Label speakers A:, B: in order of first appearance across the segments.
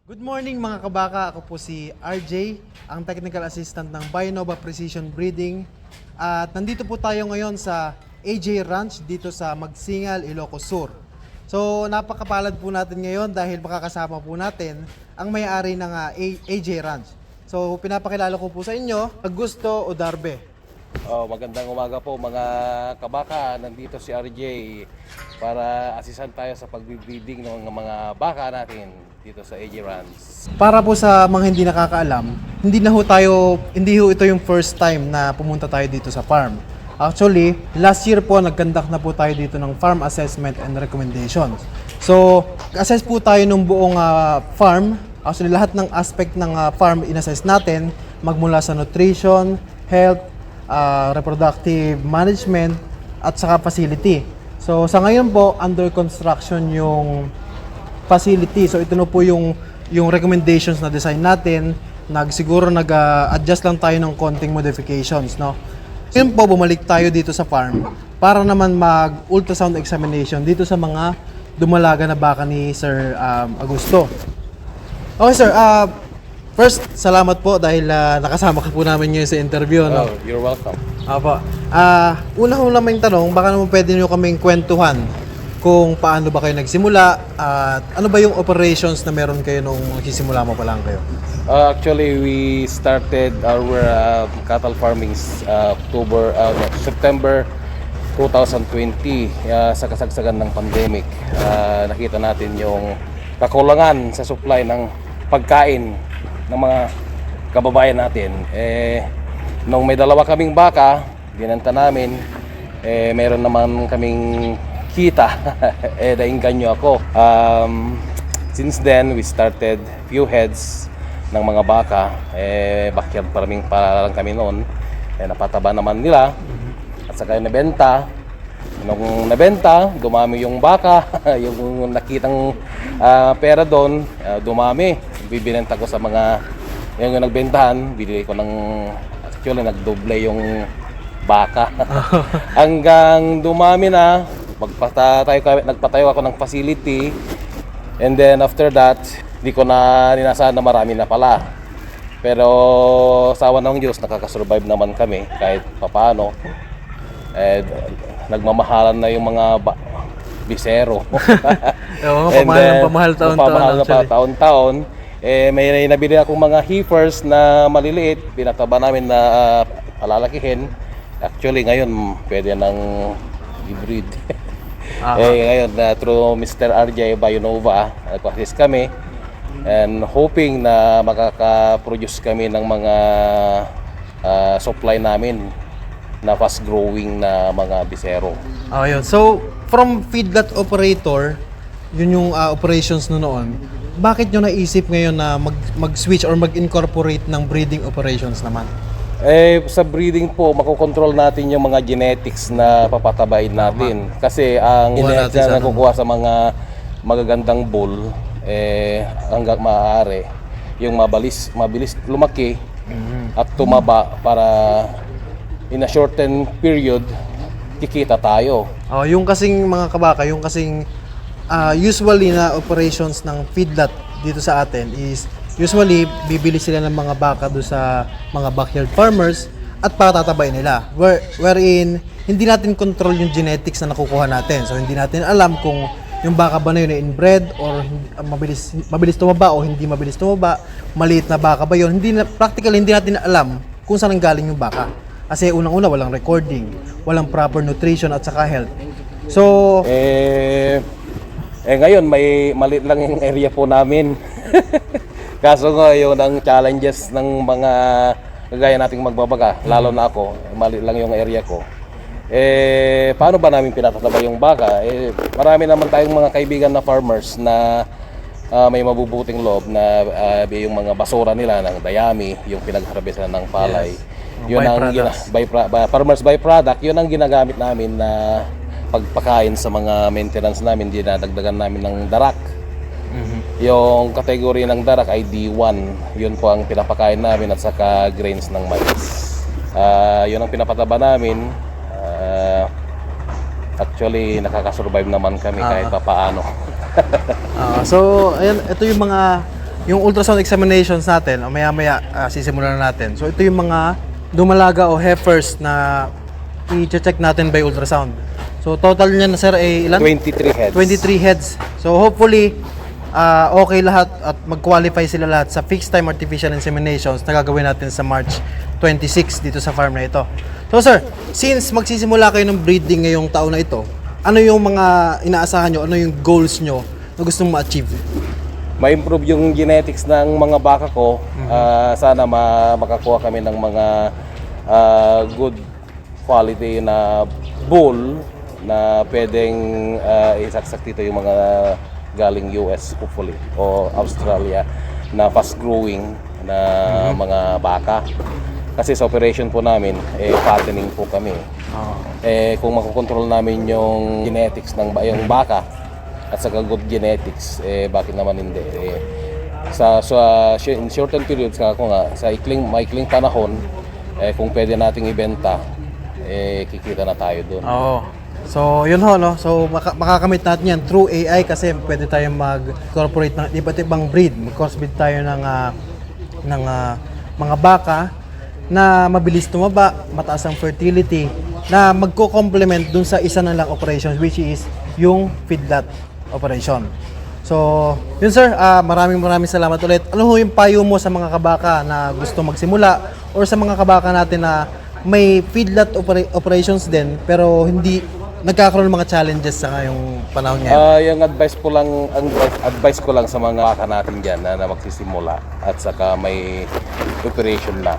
A: Good morning mga kabaka, ako po si RJ, ang Technical Assistant ng Bionova Precision Breeding. At nandito po tayo ngayon sa AJ Ranch dito sa Magsingal, Ilocos Sur. So napakapalad po natin ngayon dahil makakasama po natin ang may-ari ng AJ Ranch. So pinapakilala ko po sa inyo, Augusto Odarbe.
B: Magandang umaga po mga kabaka. Nandito si RJ para asisan tayo sa pagbibreeding ng mga baka natin dito sa AJ Ranch.
A: Para po sa mga hindi nakakaalam, hindi ho ito yung first time na pumunta tayo dito sa farm. Actually, last year po nag-conduct na po tayo dito ng farm assessment and recommendations. So, assess po tayo ng buong farm. Actually, lahat ng aspect ng farm in-assess natin, magmula sa nutrition, health, reproductive management, at saka facility. So, sa ngayon po, under construction yung facility. So ito na po yung recommendations na design natin. Siguro nag-adjust lang tayo ng konting modifications, no? Ngayon po, bumalik tayo dito sa farm para naman mag-ultrasound examination dito sa mga dumalaga na baka ni Sir Augusto. Okay, sir. First, salamat po dahil nakasama ka po namin ngayon sa interview, no?
B: You're welcome.
A: Apo. Una may tanong, baka naman pwede nyo kaming kwentuhan kung paano ba kayo nagsimula at ano ba yung operations na meron kayo nung nagsisimula mo pa lang kayo?
B: Actually, we started our cattle farming September 2020 sa kasagsagan ng pandemic. Nakita natin yung kakulangan sa supply ng pagkain ng mga kababayan natin. Nung may dalawa kaming baka, binenta namin, meron naman kaming kita. Nainganyo ako. Since then, we started few heads ng mga baka. Backyard farming para lang kami noon. Napataba naman nila. At saka nabenta. Nung nabenta, dumami yung baka. Yung nakitang pera doon, dumami. Bibinenta ko sa mga yung nagbentahan. Bili ko ng, actually, nagdoble yung baka. Hanggang dumami na, nagpatayo ako ng facility, and then after that, di ko na ninasahan na marami na pala. Pero sa awan ng Diyos, nakakasurvive naman kami kahit papaano. Nagmamahalan na yung mga bisero.
A: Pamahal
B: taon-taon. May nabili akong mga heifers na maliliit, pinataba namin na palalakihin. Actually ngayon pwede nang i-breed. Ngayon, through Mr. RJ Bionova, nag-assist kami and hoping na makaka-produce kami ng mga supply namin na fast-growing na mga bisero.
A: Ayun. So, from feedlot operator, yun yung operations noon. Bakit nyo naisip ngayon na mag-switch or mag-incorporate ng breeding operations naman?
B: Sa breeding po, makokontrol natin yung mga genetics na papatabain natin. Kasi ang genetics na nakukuha sa mga magagandang bull, hanggang maaari, yung mabilis lumaki at tumaba para in a shortened period, kikita tayo.
A: Yung kasing mga kabaka, yung kasing usually na operations ng feedlot dito sa atin is usually, bibili sila ng mga baka doon sa mga backyard farmers at patatabay nila. Wherein, hindi natin control yung genetics na nakukuha natin. So, hindi natin alam kung yung baka ba na yun ay inbred or mabilis tumaba o hindi mabilis tumaba. Maliit na baka ba yun. Practically, hindi natin alam kung saan galing yung baka. Kasi unang-una, walang recording, walang proper nutrition at saka health. So,
B: ngayon, may maliit lang yung area po namin. Kaso ngayon, ang challenges ng mga kagaya nating magbabaga, lalo na ako, mali lang yung area ko. Paano ba namin pinatatabay yung baka? Marami naman tayong mga kaibigan na farmers na may mabubuting loob na yung mga basura nila ng dayami, yung pinagharvestan ng palay.
A: Yes.
B: Yun ang farmers byproduct, yun ang ginagamit namin na pagpakain sa mga maintenance namin, dinadagdagan namin ng darak. Yung kategory ng darak ay D1. Yun po ang pinapakain namin at saka grains ng mais. Yun ang pinapataba namin. Actually, nakakasurvive naman kami kahit papaano.
A: So, ayan, ito yung mga yung ultrasound examinations natin, maya-maya sisimulan na natin. So ito yung mga dumalaga o heifers na i-check natin by ultrasound. So total niya na sir ay ilan?
B: 23 heads.
A: 23 heads. So hopefully, okay lahat at mag-qualify sila lahat sa fixed time artificial inseminations na gagawin natin sa March 26 dito sa farm na ito. So sir, since magsisimula kayo ng breeding ngayong taon na ito, ano yung mga inaasahan nyo, ano yung goals nyo na gustong ma-achieve?
B: Ma-improve yung genetics ng mga baka ko. Sana makakuha kami ng mga good quality na bull na pwedeng isaksak dito yung mga galing US hopefully o Australia na fast growing na mga baka. Kasi sa operation po namin, fattening po kami. Kung makokontrol namin yung genetics ng yung baka at saka good genetics, bakit naman hindi? In shortened periods, ako nga, sa maikling panahon, kung pwede nating ibenta, kikita na tayo doon.
A: Oo. So, yun ho, no? So, makakamit natin yan through AI kasi pwede tayong mag-incorporate ng iba't ibang breed. Mag-crossbreed tayo ng mga baka na mabilis tumaba, mataas ang fertility, na magko-complement dun sa isa na lang operations which is yung feedlot operation. So, yun sir, maraming salamat ulit. Ano ho yung payo mo sa mga kabaka na gusto magsimula or sa mga kabaka natin na may feedlot operations din pero hindi nagkakaroon ng mga challenges sa ngayong panahon ngayon?
B: Yung advice ko lang sa mga baka natin dyan na magsisimula at saka may operation na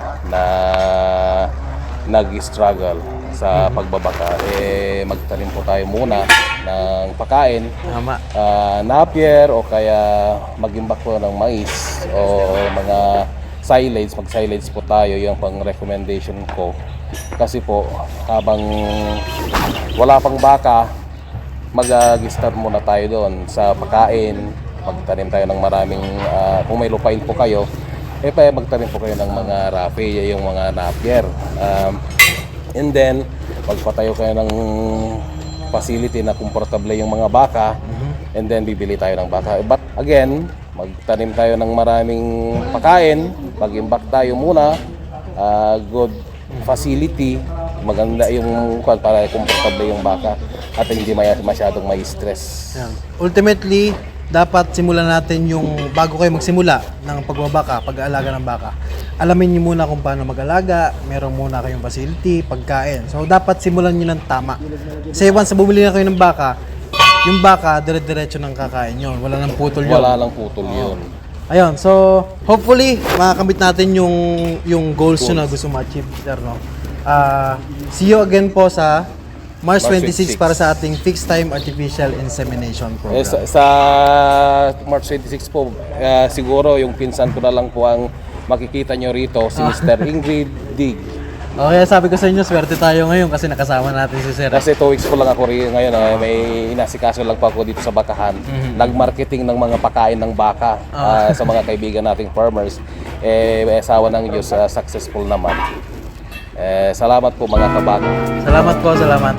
B: nag-struggle sa pagbabaka, magtanim po tayo muna ng pagkain.
A: Tama.
B: Napier o kaya mag-imbak po ng mais o mga silage, mag-silage po tayo, yung pang recommendation ko. Kasi po, habang wala pang baka, mag-start muna tayo doon sa pagkain, magtanim tayo ng maraming, kung may lupain po kayo, magtanim po kayo ng mga raffia, yung mga napier. And then, magpatayo kayo ng facility na komportable yung mga baka, and then bibili tayo ng baka. But again, magtanim tayo ng maraming pagkain, mag-imbak tayo muna, good facility, maganda yung para komportable yung baka at hindi masyadong may stress.
A: Yan. Ultimately, dapat simulan natin yung bago kayo magsimula ng pagbabaka, pag-aalaga ng baka. Alamin niyo muna kung paano mag-alaga, meron muna kayong facility, pagkain. So dapat simulan niyo ng tama. Kasi once bumili na kayo ng baka, yung baka dire-diretso ng kakain yun. Wala nang putol yun.
B: Wala lang putol yun.
A: Ayun, so hopefully makakamit natin yung goals nyo na gusto ma-achieve, sir, no? See you again po sa March 26 para sa ating fixed time artificial insemination program.
B: Sa March 26 po, siguro yung pinsan ko na lang po ang makikita nyo rito, si Mr. Ingrid Dig.
A: Okay, sabi ko sa inyo, swerte tayo ngayon kasi nakasama natin si sir.
B: Kasi 2 weeks ko lang ako rin ngayon, may inasikaso lang pa ako dito sa bakahan. Nag-marketing ng mga pagkain ng baka sa mga kaibigan nating farmers. May asawa ng Diyos, successful naman. Salamat po mga kabaka.
A: Salamat po, salamat.